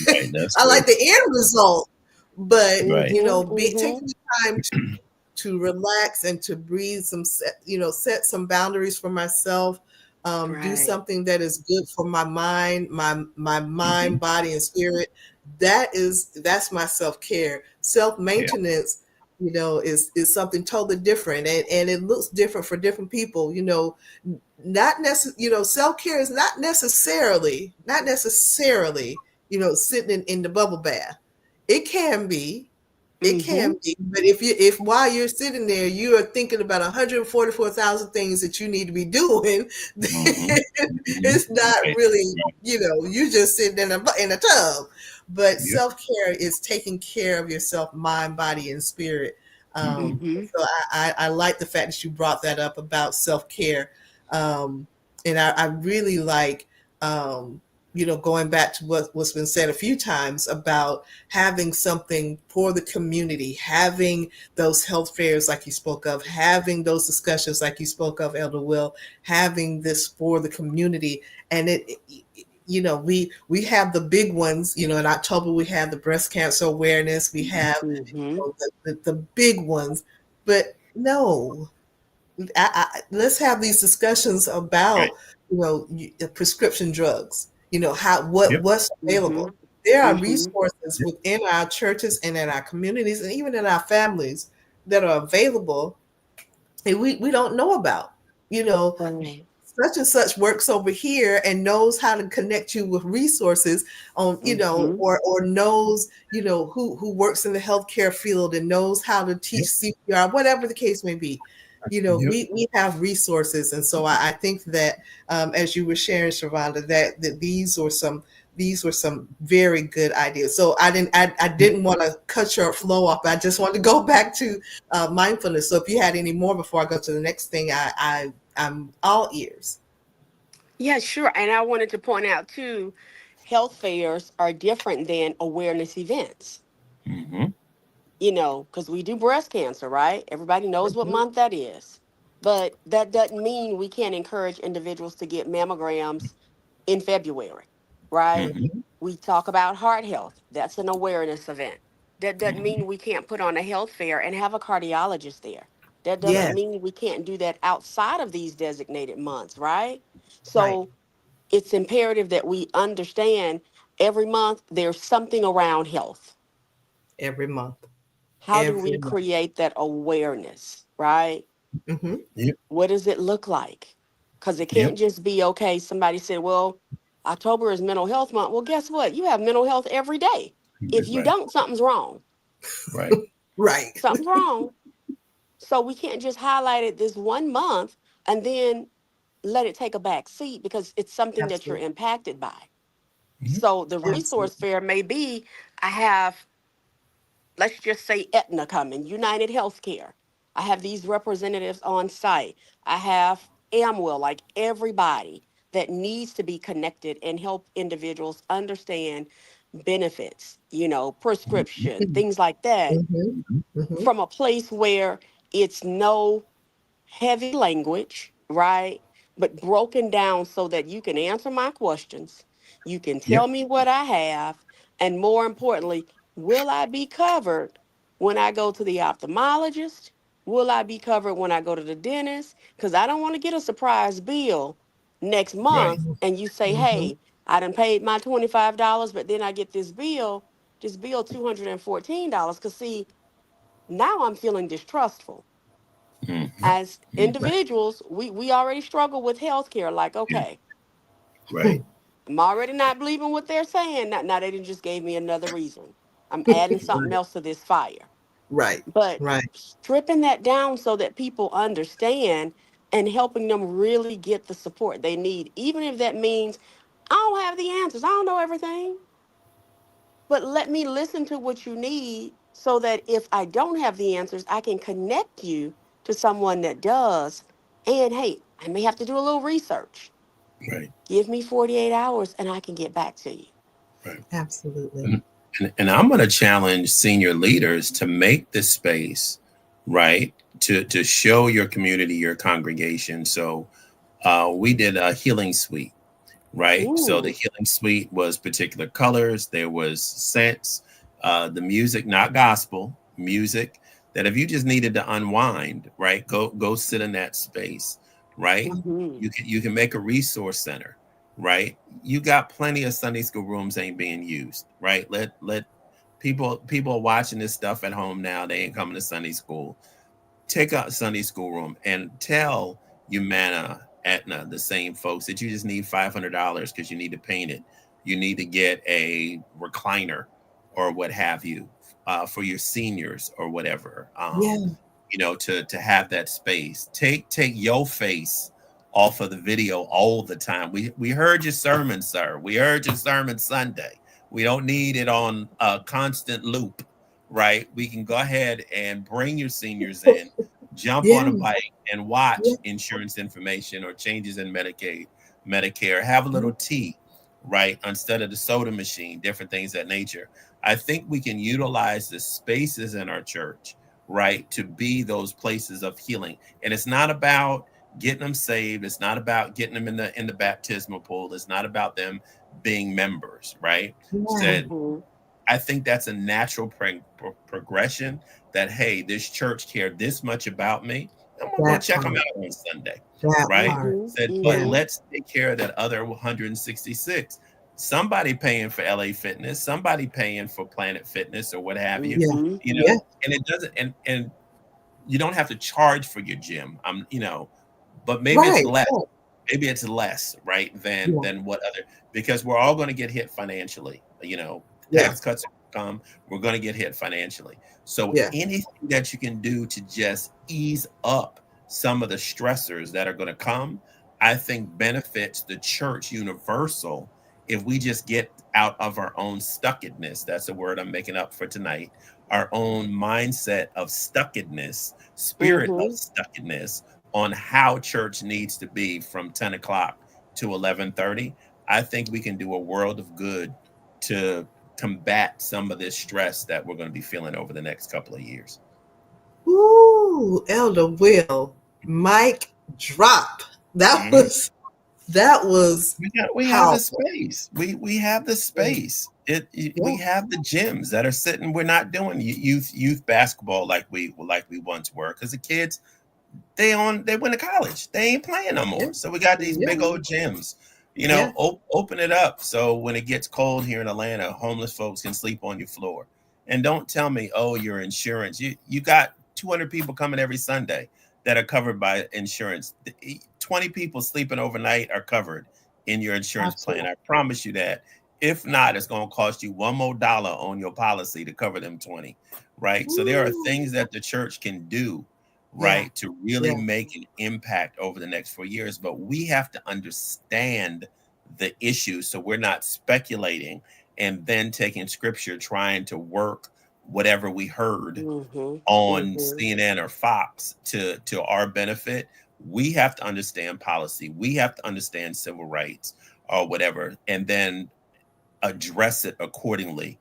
Right. That's I like true. the end result, but, Right. Mm-hmm. taking Mm-hmm. the time to relax and to breathe set some boundaries for myself, do Right. something that is good for my mind, my Mhm. mind, body, and spirit. That's my self care. Self Yeah. maintenance, is something totally different, and it looks different for different people. Not necessarily. Self care is not necessarily sitting in the bubble bath. It can be, it Mm-hmm. can be, but if while you're sitting there, you are thinking about 144,000 things that you need to be doing, then Mhm. Mhm. it's not Right. really, Right. you just sitting in a tub. But Yep. self care is taking care of yourself, mind, body, and spirit. Mhm. Mm-hmm. So I like the fact that you brought that up about self care, um, and I really like. Going back to what's been said a few times about having something for the community, having those health fairs like you spoke of, having those discussions like you spoke of, Elder Will, having this for the community. And we have the big ones. In October we have the breast cancer awareness. We have Mm-hmm. the big ones, but no. let's have these discussions about, Right. prescription drugs. Yep. What's Mm-hmm. available. There are Mm-hmm. resources Yep. within our churches and in our communities and even in our families that are available, and we don't know about. You know, Right. such and such works over here and knows how to connect you with resources on, Mm-hmm. or knows, who works in the healthcare field and knows how to teach Yep. CPR, whatever the case may be. Yep. We have resources. And so I think that, as you were sharing, Shavonda, that these were some very good ideas. So I didn't want to cut your flow off. I just wanted to go back to mindfulness. So if you had any more before I go to the next thing, I'm all ears. Yeah, sure. And I wanted to point out too, health fairs are different than awareness events. Mm-hmm. Because we do breast cancer, right? Everybody knows what Mhm. month that is. But that doesn't mean we can't encourage individuals to get mammograms in February, right? Mm-hmm. We talk about heart health. That's an awareness event. That doesn't Mm-hmm. mean we can't put on a health fair and have a cardiologist there. That doesn't Yes, mean we can't do that outside of these designated months, right? right. So it's imperative that we understand every month there's something around health. Every month. How do Every we month. create that awareness, right? Hmm. Yep. What does it look like? Because it Yep. can't just be, okay, somebody said, well, October is mental health month. Well, guess what? You have mental health every day. If you Right. don't, something's wrong. Right. Right. Something's wrong. So we can't just highlight it this one month and then let it take a back seat because it's something that you're Absolutely. impacted by. Yep. So the resource Absolutely. fair may be, I have, let's just say Aetna coming, United Healthcare. I have these representatives on site. I have Amwell, like everybody that needs to be connected and help individuals understand benefits, prescription, things like that, Hmm. Hmm. from a place where it's no heavy language, right? But broken down so that you can answer my questions, you can tell Yep. me what I have, and more importantly, will I be covered when I go to the ophthalmologist? Will I be covered when I go to the dentist? Because I don't want to get a surprise bill next Right. month and you say, Hmm. hey, I done paid my $25, but then I get this bill $214. Because see, now I'm feeling distrustful Mm-hmm. as Mm-hmm. Right. individuals, we already struggle with healthcare. Like, Yeah. okay, Right. I'm already not believing what they're saying. Now they done just gave me another reason. I'm adding something Right. else to this fire. Right. But Right. stripping that down so that people understand and helping them really get the support they need, even if that means I don't have the answers, I don't know everything, but let me listen to what you need so that if I don't have the answers, I can connect you to someone that does. And hey, I may have to do a little research. Right. Give me 48 hours and I can get back to you. Right. Absolutely. And I'm going to challenge senior leaders to make this space, right, to show your community, your congregation. So we did a healing suite, right? So the Ooh, healing suite was particular colors, there was scents, the music, not gospel music. That if you just needed to unwind, right, go sit in that space, right? mm-hmm. You can make a resource center, right? You got plenty of Sunday school rooms ain't being used, right? Let people are watching this stuff at home now. They ain't coming to Sunday school. Take a Sunday school room and tell Humana, Aetna, the same folks that you just need $500 because you need to paint it. You need to get a recliner or what have you for your seniors or whatever. Yeah. To have that space. Take your face off of the video all the time. We heard your sermon, sir. We heard your sermon Sunday. We don't need it on a constant loop, right? We can go ahead and bring your seniors in, jump Yeah. on a bike, and Yeah. watch insurance information or changes in Medicaid, Medicare. Have a little tea, right? Instead of the soda machine, different things that nature. I think we can utilize the spaces in our church, right, to be those places of healing. And it's not about getting them saved. It's not about getting them in the baptismal pool. It's not about them being members, right? Yeah. Said Mm-hmm. I think that's a natural progression that, hey, this church cared this much about me. I'm gonna go That check them part. out on Sunday, That right? part. Mm-hmm. Said, but Yeah. Mm-hmm. let's take care of that other 166. Somebody paying for LA Fitness, somebody paying for Planet Fitness or what have you, Yeah. Mm-hmm. you Yeah. know, and it doesn't, and you don't have to charge for your gym. But maybe it's Right. less. Right. Maybe it's less, right, than Yeah. than what other, because we're all going to get hit financially. Yeah. Tax cuts come, we're going to get hit financially. So Yeah. anything that you can do to just ease up some of the stressors that are going to come, I think benefits the church universal if we just get out of our own stuckedness. That's a word I'm making up for tonight. Our own mindset of stuckedness, spirit of Mm-hmm. stuckedness on how church needs to be from 10 o'clock to 11:30. I think we can do a world of good to combat some of this stress that we're going to be feeling over the next couple of years. Ooh, Elder Will, mic drop. That Mhm. was that was We have the powerful. space. We have the Yeah. space. Yeah. We have the gyms that are sitting. We're not doing youth basketball like we once were, because the kids, they went to college. They ain't playing no Yeah. more. So we got these Yeah. big Mm-hmm. old gyms. Yeah. Open it up so when it gets cold here in Atlanta, homeless folks can sleep on your floor. And don't tell me, oh, your insurance. You got 200 people coming every Sunday that are covered by insurance. 20 people sleeping overnight are covered in your insurance plan. Absolutely. I promise you that. If not, it's going to cost you one more dollar on your policy to cover them 20, right? So there are Ooh. things that the church can do, Yeah. right, to really Yeah. make an impact over the next 4 years. But we have to understand the issue so we're not speculating and then taking scripture trying to work whatever we heard Mm-hmm. on Mm-hmm. CNN or Fox to our benefit. We have to understand policy. We have to understand civil rights or whatever, and then address it accordingly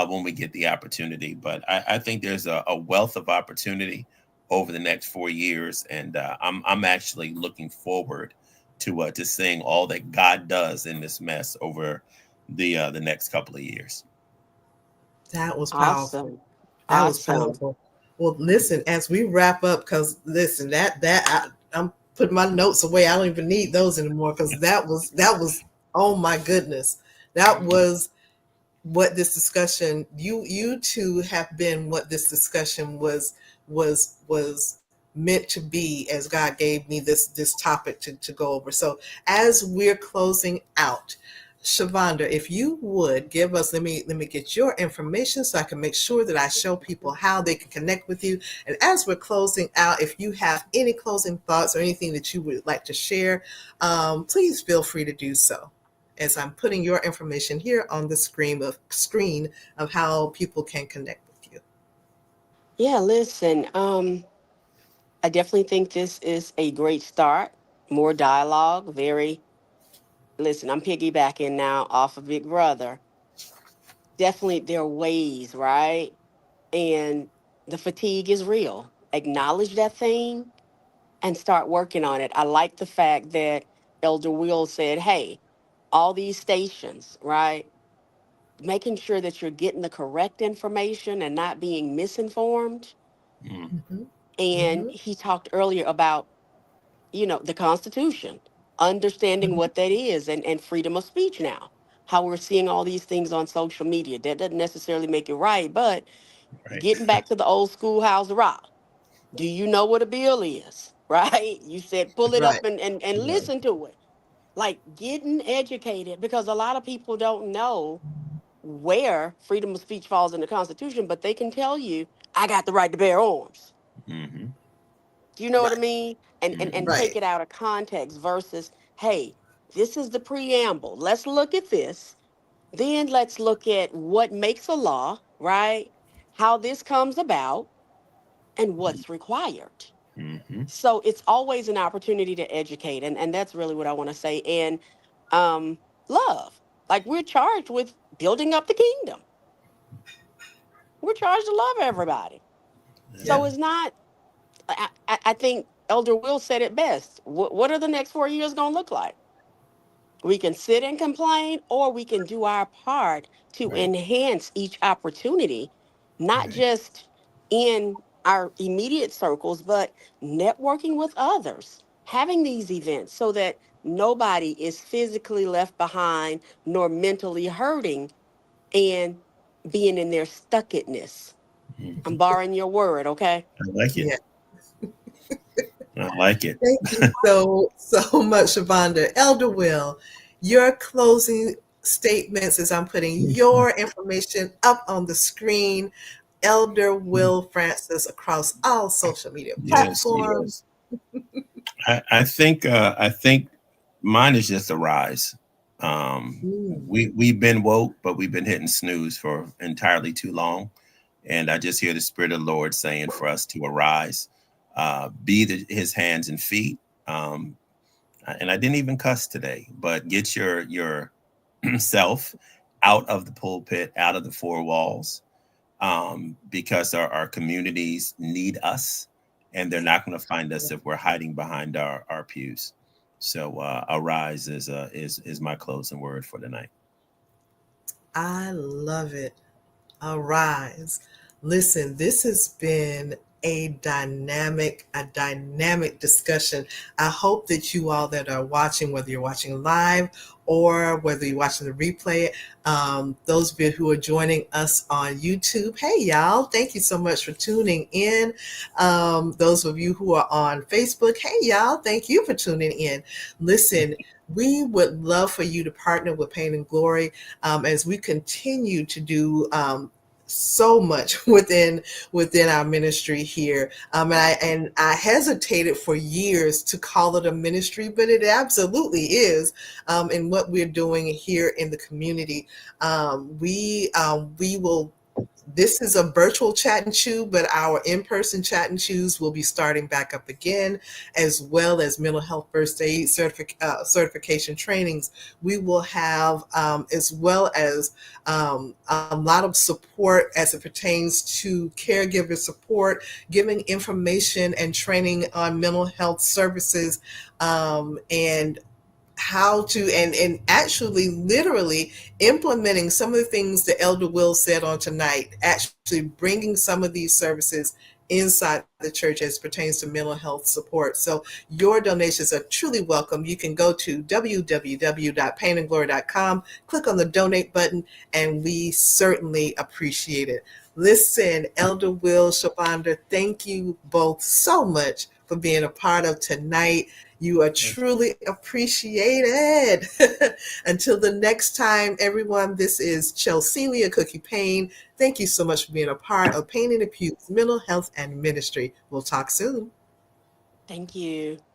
when we get the opportunity. But I think there's a wealth of opportunity over the next 4 years, and I'm actually looking forward to seeing all that God does in this mess over the next couple of years. That was powerful. Awesome. That was Awesome. powerful. Well, listen, as we wrap up, because listen, I'm putting my notes away. I don't even need those anymore because that was oh my goodness. That was what this discussion you two have been what this discussion was meant to be as God gave me this topic to go over. So as we're closing out, Shavonda, if you would give us, let me get your information so I can make sure that I show people how they can connect with you. And as we're closing out, if you have any closing thoughts or anything that you would like to share, please feel free to do so as I'm putting your information here on the screen of how people can connect with you. Yeah, listen, I definitely think this is a great start. More dialogue, very, listen, I'm piggybacking now off of Big Brother. Definitely there are ways, right? And the fatigue is real. Acknowledge that thing and start working on it. I like the fact that Elder Will said, hey, all these stations, right? Making sure that you're getting the correct information and not being misinformed. Mm, Mm-hmm. And Mm-hmm. he talked earlier about, the Constitution, understanding Mm-hmm. what that is, and freedom of speech now. How we're seeing all these things on social media. That doesn't necessarily make it right, but right. getting back to the old schoolhouse rock. Do you know what a bill is? Right? You said pull it Right. up and Right. listen to it. Like getting educated because a lot of people don't know where freedom of speech falls in the Constitution, but they can tell you, I got the right to bear arms. Hmm. Do you know what I Right. mean? And Hmm. take Right. it out of context versus, hey, this is the preamble. Let's look at this. Then let's look at what makes a law, right? How this comes about and what's required. Hmm. So it's always an opportunity to educate. And that's really what I want to say. And um, love. Like we're charged with building up the kingdom. We're charged to love everybody. Yeah. So it's not, I think Elder Will said it best. What are the next 4 years going to look like? We can sit and complain, or we can do our part to Right. enhance each opportunity, not Right. just in our immediate circles, but networking with others, having these events so that nobody is physically left behind nor mentally hurting and being in their stuckedness. I'm Mhm. borrowing your word, okay? I like it. Yeah. I like it. Thank you so much, Shavonda. Elder Will, your closing statements as I'm putting your information up on the screen. Elder Will Francis across all social media Yes, platforms. yes. I think mine is just a rise. Mm. We've been woke, but we've been hitting snooze for entirely too long. And I just hear the Spirit of the Lord saying for us to arise, be His hands and feet. Um, and I didn't even cuss today, but get your self out of the pulpit, out of the four walls, because our communities need us, and they're not going to find us if we're hiding behind our pews. So arise is my closing word for tonight. I love it. Arise. Listen, this has been a dynamic discussion. I hope that you all that are watching, whether you're watching live or whether you're watching the replay, those of you who are joining us on YouTube, hey y'all, thank you so much for tuning in. Those of you who are on Facebook, hey y'all, thank you for tuning in. Listen, we would love for you to partner with Pain and Glory as we continue to do so much within our ministry here. And I hesitated for years to call it a ministry, but it absolutely is. In what we're doing here in the community, we will. This is a virtual chat and chew, but our in-person chat and chews will be starting back up again, as well as mental health first aid certification trainings. We will have, as well as a lot of support as it pertains to caregiver support, giving information and training on mental health services, and how to and actually literally implementing some of the things that Elder Will said on tonight, actually bringing some of these services inside the church as pertains to mental health support. So your donations are truly welcome. You can go to www.painandglory.com, click on the donate button, and we certainly appreciate it. Listen, Elder Will, Shavonda, thank you both so much for being a part of tonight. You are truly appreciated. Until the next time, everyone, this is Chelselia Cookie Payne. Thank you so much for being a part of Pain in the Pews, Mental Health and Ministry. We'll talk soon. Thank you.